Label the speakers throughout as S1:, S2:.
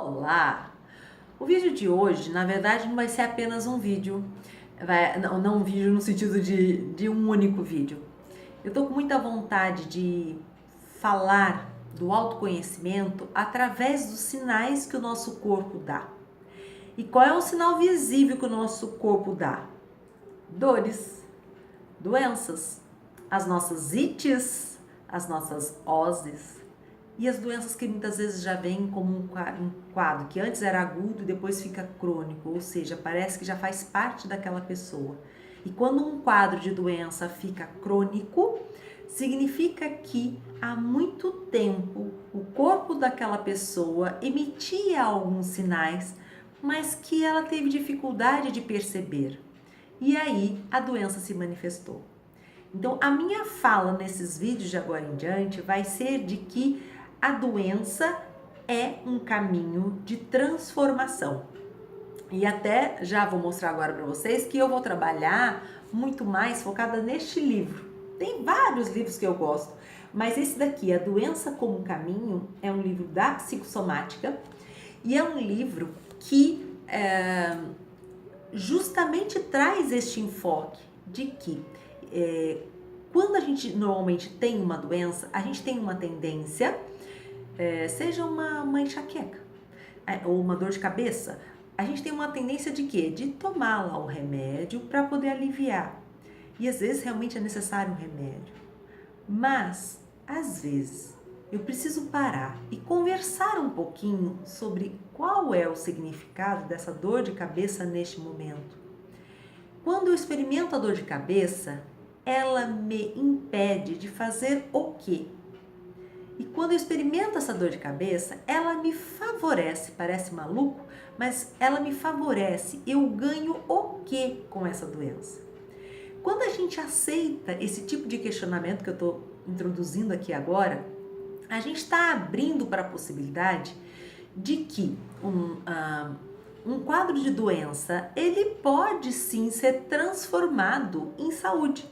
S1: Olá! O vídeo de hoje, na verdade, não vai ser apenas um vídeo, não um vídeo no sentido de um único vídeo. Eu tô com muita vontade de falar do autoconhecimento através dos sinais que o nosso corpo dá. E qual é o sinal visível que o nosso corpo dá? Dores, doenças, as nossas ites, as nossas oses e as doenças que muitas vezes já vêm como um quadro que antes era agudo e depois fica crônico, ou seja, parece que já faz parte daquela pessoa. E quando um quadro de doença fica crônico, significa que há muito tempo o corpo daquela pessoa emitia alguns sinais, mas que ela teve dificuldade de perceber. E aí a doença se manifestou. Então, a minha fala nesses vídeos de agora em diante vai ser de que a doença é um caminho de transformação. E até já vou mostrar agora para vocês que eu vou trabalhar muito mais focada neste livro. Tem vários livros que eu gosto, mas esse daqui, A Doença como Caminho, é um livro da psicossomática e é um livro que justamente traz este enfoque de que quando a gente normalmente tem uma doença, a gente tem uma tendência, seja uma enxaqueca ou uma dor de cabeça, a gente tem uma tendência de quê? De tomar lá o remédio para poder aliviar. E às vezes realmente é necessário um remédio. Mas, às vezes, eu preciso parar e conversar um pouquinho sobre qual é o significado dessa dor de cabeça neste momento. Quando eu experimento a dor de cabeça, ela me impede de fazer o quê? E quando eu experimento essa dor de cabeça, ela me favorece, parece maluco, mas ela me favorece. Eu ganho o quê com essa doença? Quando a gente aceita esse tipo de questionamento que eu estou introduzindo aqui agora, a gente está abrindo para a possibilidade de que um quadro de doença, ele pode sim ser transformado em saúde.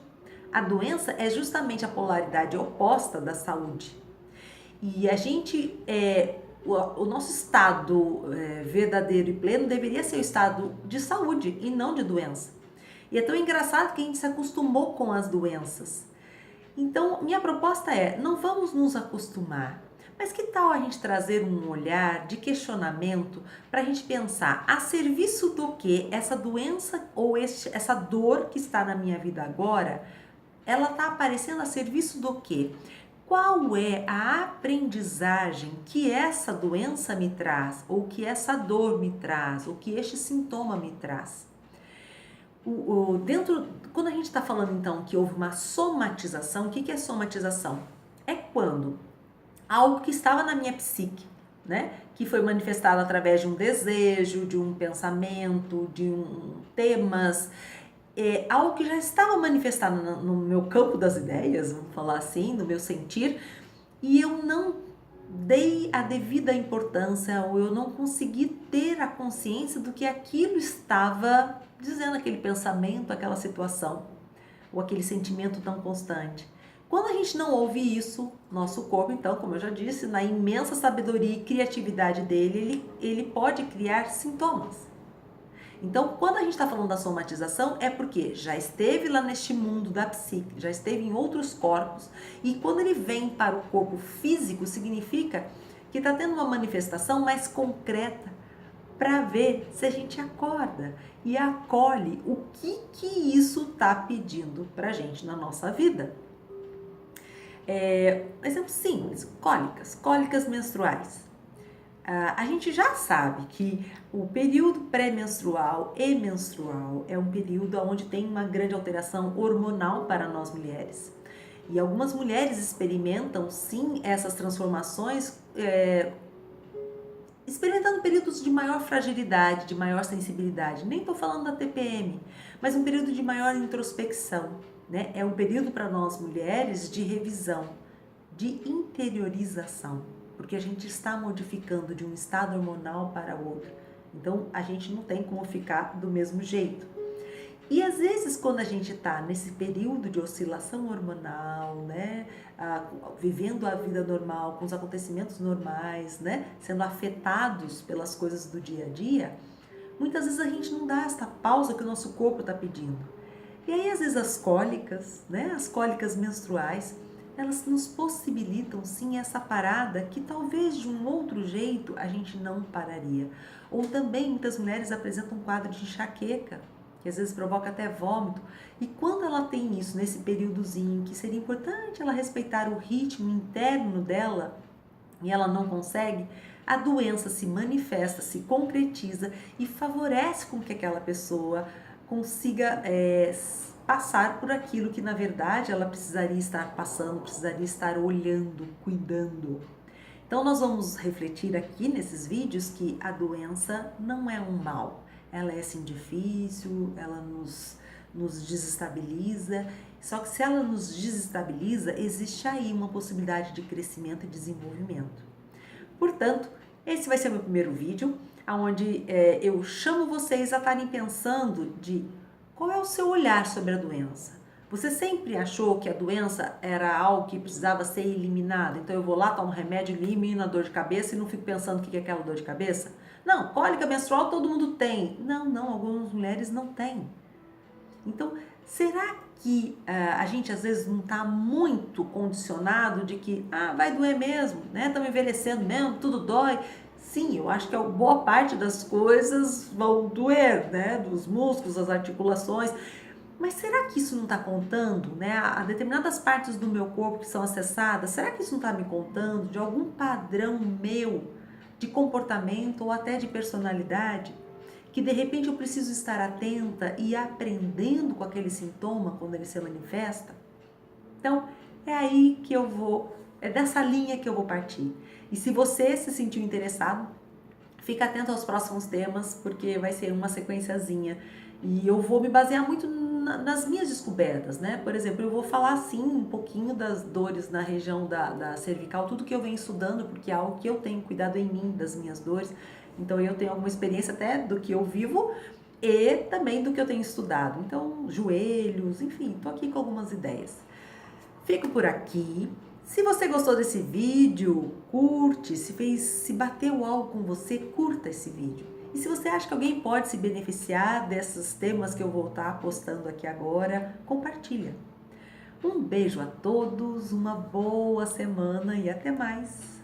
S1: A doença é justamente a polaridade oposta da saúde. E a gente, o nosso estado verdadeiro e pleno deveria ser o estado de saúde e não de doença. E é tão engraçado que a gente se acostumou com as doenças. Então, minha proposta é, não vamos nos acostumar, mas que tal a gente trazer um olhar de questionamento para a gente pensar a serviço do que essa doença ou essa dor que está na minha vida agora, ela está aparecendo a serviço do que? Qual é a aprendizagem que essa doença me traz, ou que essa dor me traz, ou que este sintoma me traz? Quando a gente está falando então que houve uma somatização, o que é somatização? É quando algo que estava na minha psique, né, que foi manifestado através de um desejo, de um pensamento, de temas, algo que já estava manifestado no meu campo das ideias, vamos falar assim, no meu sentir, e eu não dei a devida importância ou eu não consegui ter a consciência do que aquilo estava dizendo, aquele pensamento, aquela situação, ou aquele sentimento tão constante. Quando a gente não ouve isso, nosso corpo, então, como eu já disse, na imensa sabedoria e criatividade dele, ele pode criar sintomas. Então, quando a gente está falando da somatização, é porque já esteve lá neste mundo da psique, já esteve em outros corpos, e quando ele vem para o corpo físico, significa que está tendo uma manifestação mais concreta para ver se a gente acorda e acolhe o que isso está pedindo para a gente na nossa vida. Exemplo simples, cólicas menstruais. A gente já sabe que o período pré-menstrual e menstrual é um período onde tem uma grande alteração hormonal para nós mulheres. E algumas mulheres experimentam sim essas transformações, experimentando períodos de maior fragilidade, de maior sensibilidade. Nem estou falando da TPM, mas um período de maior introspecção, né? É um período para nós mulheres de revisão, de interiorização, porque a gente está modificando de um estado hormonal para outro. Então, a gente não tem como ficar do mesmo jeito. E às vezes quando a gente está nesse período de oscilação hormonal, né, vivendo a vida normal, com os acontecimentos normais, né, sendo afetados pelas coisas do dia a dia, muitas vezes a gente não dá essa pausa que o nosso corpo está pedindo. E aí às vezes as cólicas, né, as cólicas menstruais, elas nos possibilitam sim essa parada que talvez de um outro jeito a gente não pararia. Ou também muitas mulheres apresentam um quadro de enxaqueca, que às vezes provoca até vômito. E quando ela tem isso nesse períodozinho, que seria importante ela respeitar o ritmo interno dela, e ela não consegue, a doença se manifesta, se concretiza e favorece com que aquela pessoa consiga passar por aquilo que na verdade ela precisaria estar passando, precisaria estar olhando, cuidando. Então nós vamos refletir aqui nesses vídeos que a doença não é um mal, ela é sim difícil, ela nos desestabiliza, só que se ela nos desestabiliza, existe aí uma possibilidade de crescimento e desenvolvimento. Portanto, esse vai ser o meu primeiro vídeo, onde eu chamo vocês a estarem pensando de qual é o seu olhar sobre a doença. Você sempre achou que a doença era algo que precisava ser eliminado? Então eu vou lá, tomo remédio, elimino a dor de cabeça e não fico pensando o que é aquela dor de cabeça? Não, cólica menstrual todo mundo tem. Não, algumas mulheres não têm. Então, será que a gente às vezes não está muito condicionado de que vai doer mesmo, né? Estamos envelhecendo mesmo, tudo dói. Sim, eu acho que a boa parte das coisas vão doer, né? Dos músculos, das articulações. Mas será que isso não está contando, né? A determinadas partes do meu corpo que são acessadas, será que isso não está me contando de algum padrão meu de comportamento ou até de personalidade? Que de repente eu preciso estar atenta e aprendendo com aquele sintoma quando ele se manifesta? Então, é aí que eu vou, é dessa linha que eu vou partir. E se você se sentiu interessado, fica atento aos próximos temas, porque vai ser uma sequenciazinha. E eu vou me basear muito nas minhas descobertas, né? Por exemplo, eu vou falar sim um pouquinho das dores na região da cervical, tudo que eu venho estudando, porque é algo que eu tenho cuidado em mim, das minhas dores. Então eu tenho alguma experiência até do que eu vivo e também do que eu tenho estudado. Então, joelhos, enfim, tô aqui com algumas ideias. Fico por aqui. Se você gostou desse vídeo, curte. Se bateu algo com você, curta esse vídeo. E se você acha que alguém pode se beneficiar desses temas que eu vou estar postando aqui agora, compartilha. Um beijo a todos, uma boa semana e até mais!